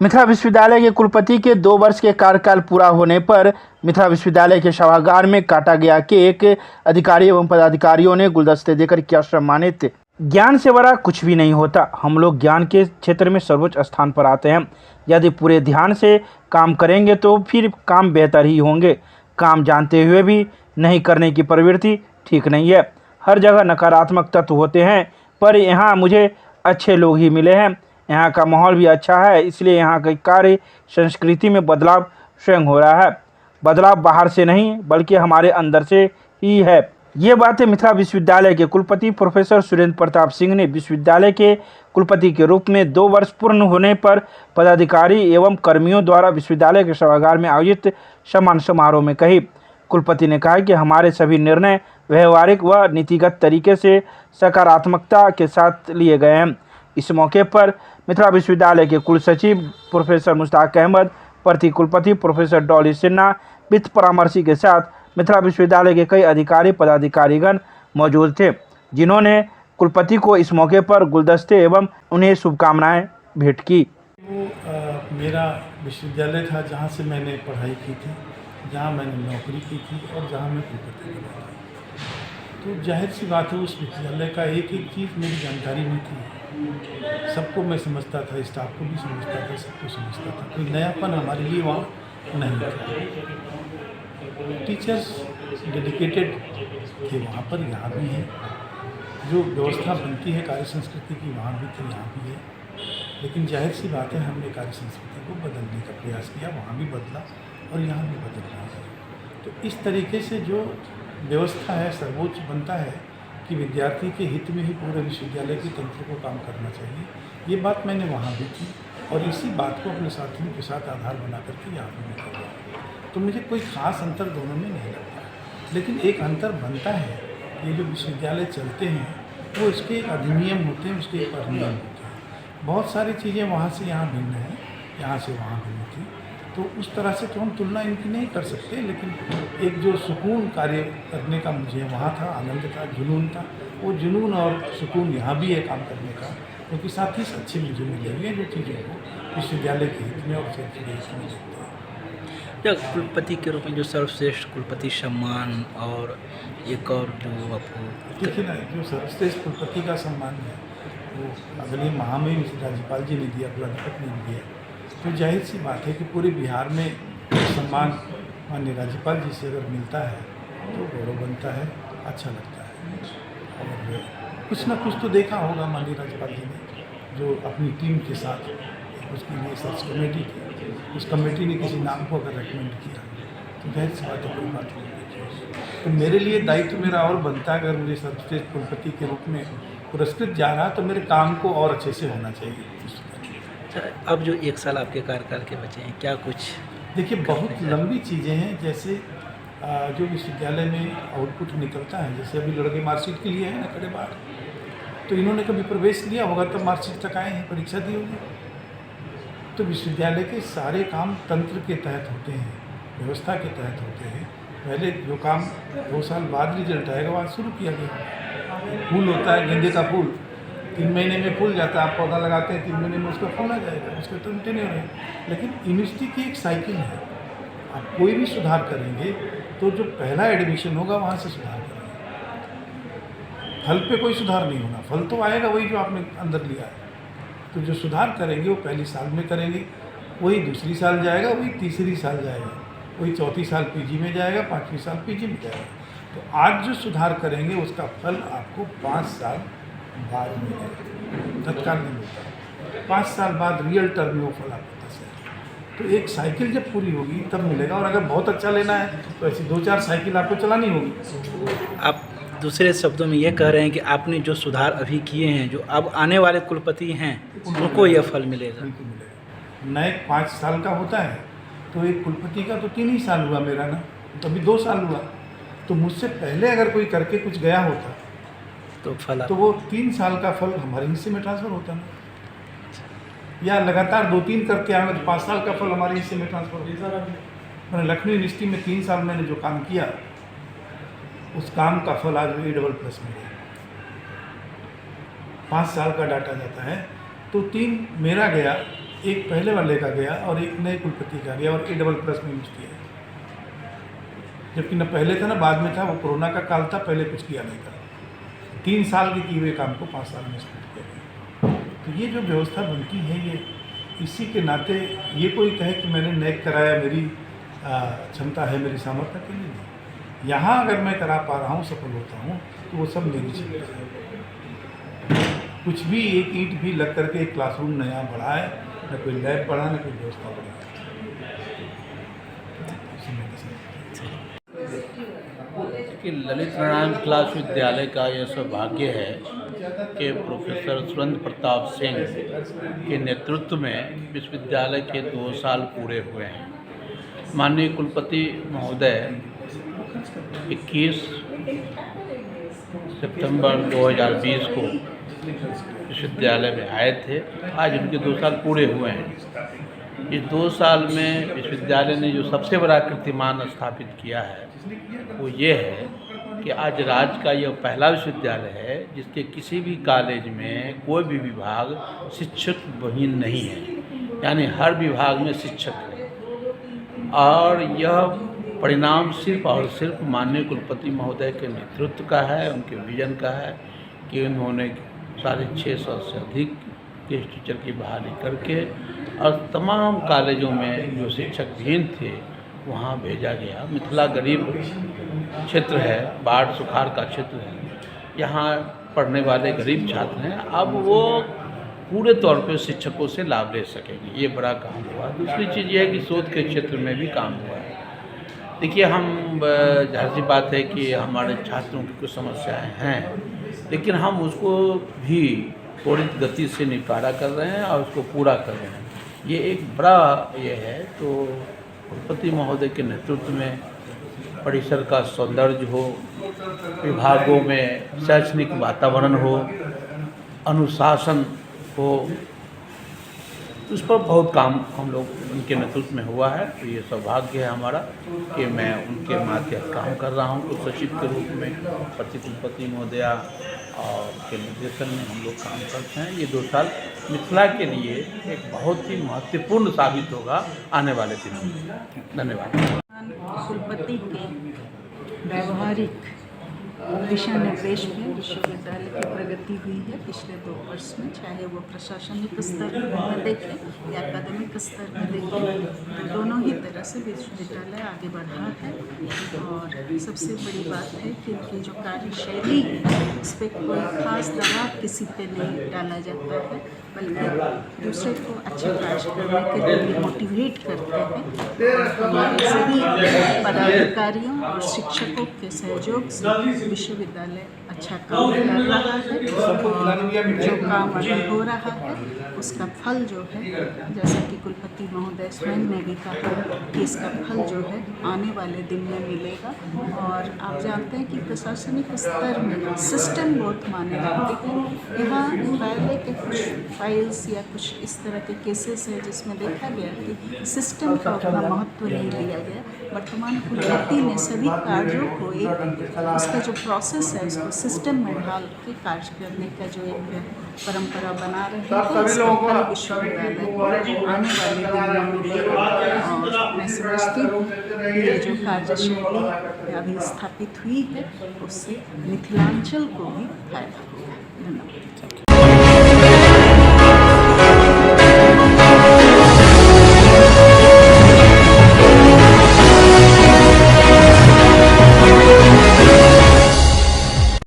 मिथिला विश्वविद्यालय के कुलपति के 2 वर्ष के कार्यकाल पूरा होने पर मिथिला विश्वविद्यालय के सभागार में काटा गया केक। अधिकारी एवं पदाधिकारियों ने गुलदस्ते देकर किया सम्मानित। ज्ञान से बड़ा कुछ भी नहीं होता। हम लोग ज्ञान के क्षेत्र में सर्वोच्च स्थान पर आते हैं। यदि पूरे ध्यान से काम करेंगे तो फिर काम बेहतर ही होंगे। काम जानते हुए भी नहीं करने की प्रवृत्ति ठीक नहीं है। हर जगह नकारात्मक तत्व होते हैं, पर यहाँ मुझे अच्छे लोग ही मिले हैं। यहाँ का माहौल भी अच्छा है, इसलिए यहाँ की कार्य संस्कृति में बदलाव स्वयं हो रहा है। बदलाव बाहर से नहीं बल्कि हमारे अंदर से ही है। ये बातें मिथिला विश्वविद्यालय के कुलपति प्रोफेसर सुरेंद्र प्रताप सिंह ने विश्वविद्यालय के कुलपति के रूप में 2 वर्ष पूर्ण होने पर पदाधिकारी एवं कर्मियों द्वारा विश्वविद्यालय के सभागार में आयोजित सम्मान समारोह में कही। कुलपति ने कहा कि हमारे सभी निर्णय व्यवहारिक व नीतिगत तरीके से सकारात्मकता के साथ लिए गए हैं। इस मौके पर मिथिला विश्वविद्यालय के कुलसचिव प्रोफेसर मुश्ताक अहमद, प्रति कुलपति प्रोफेसर डॉली सिन्हा, वित्त परामर्शी के साथ मिथिला विश्वविद्यालय के कई अधिकारी पदाधिकारीगण मौजूद थे, जिन्होंने कुलपति को इस मौके पर गुलदस्ते एवं उन्हें शुभकामनाएं भेंट की। वो मेरा विश्वविद्यालय था जहाँ से मैंने पढ़ाई की थी, जहाँ मैंने नौकरी की थी और जहाँ मैं कुलपति बना था। तो जाहिर सी बात है उस विद्यालय का एक एक चीज़ मेरी जानकारी में थी। सबको मैं समझता था, स्टाफ को भी समझता था, सबको समझता था। कोई नयापन हमारे लिए वहाँ नहीं था। टीचर्स डेडिकेटेड थे वहाँ पर, यहाँ भी है। जो व्यवस्था बनती है कार्य संस्कृति की वहाँ भी थी, यहाँ भी है। लेकिन जाहिर सी बात है हमने कार्य संस्कृति को बदलने का प्रयास किया, वहाँ भी बदला और यहाँ भी बदल रहा है। तो इस तरीके से जो व्यवस्था है सर्वोच्च बनता है कि विद्यार्थी के हित में ही पूरे विश्वविद्यालय के तंत्र को काम करना चाहिए। ये बात मैंने वहाँ भी की और इसी बात को अपने साथियों के साथ आधार बना करके यहाँ भी मैं कर रहा हूँ। तो मुझे कोई ख़ास अंतर दोनों में नहीं लगता, लेकिन एक अंतर बनता है। ये जो विश्वविद्यालय चलते हैं वो इसके एक अधिनियम होते हैं, उसके एक अधिनियम होते हैं। बहुत सारी चीज़ें वहाँ से यहाँ भिन्न हैं, यहाँ से वहाँ भिन्न थी। तो उस तरह से तो हम तुलना इनकी नहीं कर सकते, लेकिन एक जो सुकून कार्य करने का मुझे वहाँ था, आनंद था, जुनून था, वो जुनून और सुकून यहाँ भी है काम करने का, क्योंकि साथ ही अच्छे मुझे मिले हुए जो चीज़ों को विश्वविद्यालय के हित में और क्षेत्र के हित में देखते हैं। या कुलपति के रूप में जो सर्वश्रेष्ठ कुलपति सम्मान और एक और जो आपको देखिए ना, जो सर्वश्रेष्ठ कुलपति का सम्मान है वो अगले माह में राज्यपाल जी ने दिया, कुलाधिपति ने दिया। तो जाहिर सी बात है कि पूरे बिहार में सम्मान माननीय राज्यपाल जी से अगर मिलता है तो गौरव बनता है, अच्छा लगता है। और कुछ ना कुछ तो देखा होगा माननीय राज्यपाल जी ने, जो अपनी टीम के साथ उसके लिए सर्च कमेटी थी, उस कमेटी ने किसी नाम को अगर रेकमेंड किया तो जाहिर सी बात है कोई बात नहीं। तो मेरे लिए दायित्व मेरा और बनता है, अगर मुझे सर्वश्रेष्ठ कुलपति के रूप में पुरस्कृत जा रहा तो मेरे काम को और अच्छे से होना चाहिए। अब जो 1 साल आपके कार्यकाल के बचे हैं, क्या कुछ? देखिए, बहुत लंबी चीज़ें हैं। जैसे जो विश्वविद्यालय में आउटपुट निकलता है, जैसे अभी लड़के मार्कशीट के लिए हैं ना खड़े बाहर, तो इन्होंने कभी प्रवेश लिया होगा तब मार्कशीट तक आए हैं, परीक्षा दी होगी। तो विश्वविद्यालय के सारे काम तंत्र के तहत होते हैं, व्यवस्था के तहत होते हैं। पहले जो काम 2 साल बाद रिजल्ट आएगा वहाँ शुरू किया गया। फूल होता है, गेंदे का फूल 3 महीने में फूल जाता है, आप पौधा लगाते हैं 3 महीने में उसका फूल आ जाएगा, उसके तो टेन्योर है। लेकिन यूनिवर्सिटी की एक साइकिल है, आप कोई भी सुधार करेंगे तो जो पहला एडमिशन होगा वहाँ से सुधार करेंगे। फल पे कोई सुधार नहीं होना, फल तो आएगा वही जो आपने अंदर लिया है। तो जो सुधार करेंगे वो पहली साल में करेंगे, वही दूसरी साल जाएगा, वही तीसरी साल जाएगा, वही चौथी साल पीजी में जाएगा, 5वीं साल पीजी में जाएगा। तो आज जो सुधार करेंगे उसका फल आपको 5 साल बाद मिलेगा, तत्काल नहीं मिलता। 5 साल बाद रियल टर्म में वो फल आपको दस। तो एक साइकिल जब पूरी होगी तब मिलेगा। और अगर बहुत अच्छा लेना है तो ऐसी 2-4 साइकिल आपको चलानी होगी। आप दूसरे शब्दों में ये कह रहे हैं कि आपने जो सुधार अभी किए हैं, जो अब आने वाले कुलपति हैं, उनको यह फल मिलेगा। बिल्कुल मिलेगा। नए 5 साल का होता है तो एक कुलपति का तो 3 ही साल हुआ मेरा ना, तो अभी 2 साल हुआ। तो मुझसे पहले अगर कोई करके कुछ गया होता तो फल तो वो 3 साल का फल हमारे हिस्से में ट्रांसफ़र होता ना, या लगातार 2-3 करके आएंगे तो 5 साल का फल हमारे हिस्से में ट्रांसफ़र होता। मैंने लखनऊ यूनिवर्सिटी में 3 साल मैंने जो काम किया उस काम का फल आज A++ में है। 5 साल का डाटा जाता है तो 3 मेरा गया एक पहले वाले का गया और एक नए कुलपति का गया और A++ में मिस किया, जबकि न पहले था न बाद में था। वो कोरोना का काल था, पहले कुछ किया नहीं था। 3 साल के किए हुए काम को 5 साल में स्पीड किया गया। तो ये जो व्यवस्था बनती है, ये इसी के नाते ये कोई कहे कि मैंने नैक कराया, मेरी क्षमता है, मेरी सामर्थ्य के लिए नहीं। यहाँ अगर मैं करा पा रहा हूँ, सफल होता हूँ, तो वो सब मेरी क्षमता है। कुछ भी एक ईंट भी लग करके एक क्लासरूम नया बढ़ा है, न कोई लैब बढ़ा, न कोई व्यवस्था बढ़ा। कि ललित नारायण क्लास विद्यालय का यह सौभाग्य है कि प्रोफेसर सुरेंद्र प्रताप सिंह के नेतृत्व में विश्वविद्यालय के 2 साल पूरे हुए हैं। माननीय कुलपति महोदय 21 सितंबर 2020 को विश्वविद्यालय में आए थे। आज उनके 2 साल पूरे हुए हैं। इस 2 साल में विश्वविद्यालय ने जो सबसे बड़ा कीर्तिमान स्थापित किया है वो ये है कि आज राज्य का यह पहला विश्वविद्यालय है जिसके किसी भी कॉलेज में कोई भी विभाग शिक्षक विहीन नहीं है, यानी हर विभाग में शिक्षक है। और यह परिणाम सिर्फ और सिर्फ माननीय कुलपति महोदय के नेतृत्व का है, उनके विजन का है कि उन्होंने 650 से अधिक गेस्ट टीचर की बहाली करके और तमाम कॉलेजों में जो शिक्षक विहीन थे वहाँ भेजा गया। मिथिला गरीब क्षेत्र है, बाढ़ सुखाड़ का क्षेत्र है, यहाँ पढ़ने वाले गरीब छात्र हैं। अब वो पूरे तौर पे शिक्षकों से लाभ ले सकेंगे, ये बड़ा काम हुआ। दूसरी चीज़ ये है कि शोध के क्षेत्र में भी काम हुआ है। देखिए, हम जाहिर सी बात है कि हमारे छात्रों की कुछ समस्याएं हैं, लेकिन हम उसको भी त्वरित गति से निपटारा कर रहे हैं और उसको पूरा कर रहे हैं। ये एक बड़ा ये है। तो कुलपति महोदय के नेतृत्व में परिसर का सौंदर्य हो, विभागों में शैक्षणिक वातावरण हो, अनुशासन हो, उस पर बहुत काम हम लोग उनके नेतृत्व में हुआ है। तो ये सौभाग्य है हमारा कि मैं उनके माध्यम काम कर रहा हूँ। कुल सचिव के रूप में प्रति कुलपति महोदया और के निर्देशन में हम लोग काम करते हैं। ये 2 साल मिथिला के लिए एक बहुत ही महत्वपूर्ण साबित होगा आने वाले दिनों में। धन्यवाद। कुलपति के व्यावहारिक दिशा निर्देश में विश्वविद्यालय की प्रगति हुई है पिछले 2 वर्ष में, चाहे वो प्रशासनिक स्तर में देखें या अकादमिक स्तर में देखें, तो दोनों ही तरह से विश्वविद्यालय आगे बढ़ा है। और सबसे बड़ी बात है कि उनकी जो कार्यशैली है उस पर कोई खास दबाव किसी पे नहीं डाला जाता है, बल्कि दूसरे को अच्छे कार्य करने के लिए मोटिवेट करते हैं। हमारे सभी पदाधिकारियों और शिक्षकों के सहयोग से विश्वविद्यालय अच्छा काम कर रहा है और जो काम अभी हो रहा है उसका फल जो है, जैसा कि कुलपति महोदय स्वयं ने भी कहा कि इसका फल जो है आने वाले दिन में मिलेगा। और आप जानते हैं कि प्रशासनिक स्तर में सिस्टम बहुत माने रखते हैं। यहाँ पहले के कुछ फाइल्स या कुछ इस तरह के केसेस हैं जिसमें देखा गया कि सिस्टम का उतना महत्व नहीं दिया गया। वर्तमान कुलपति ने सभी कार्यों को एक उसका जो प्रोसेस है उसको सिस्टम में ढाल के कार्य करने का जो एक परंपरा बना रहे हैं, इसका फल विश्वविद्यालय को आने वाले दिनों में मिलेगा। और मैं समझती हूँ कि ये जो कार्यशैली अभी स्थापित हुई है उससे मिथिलांचल को भी फायदा होगा। धन्यवाद।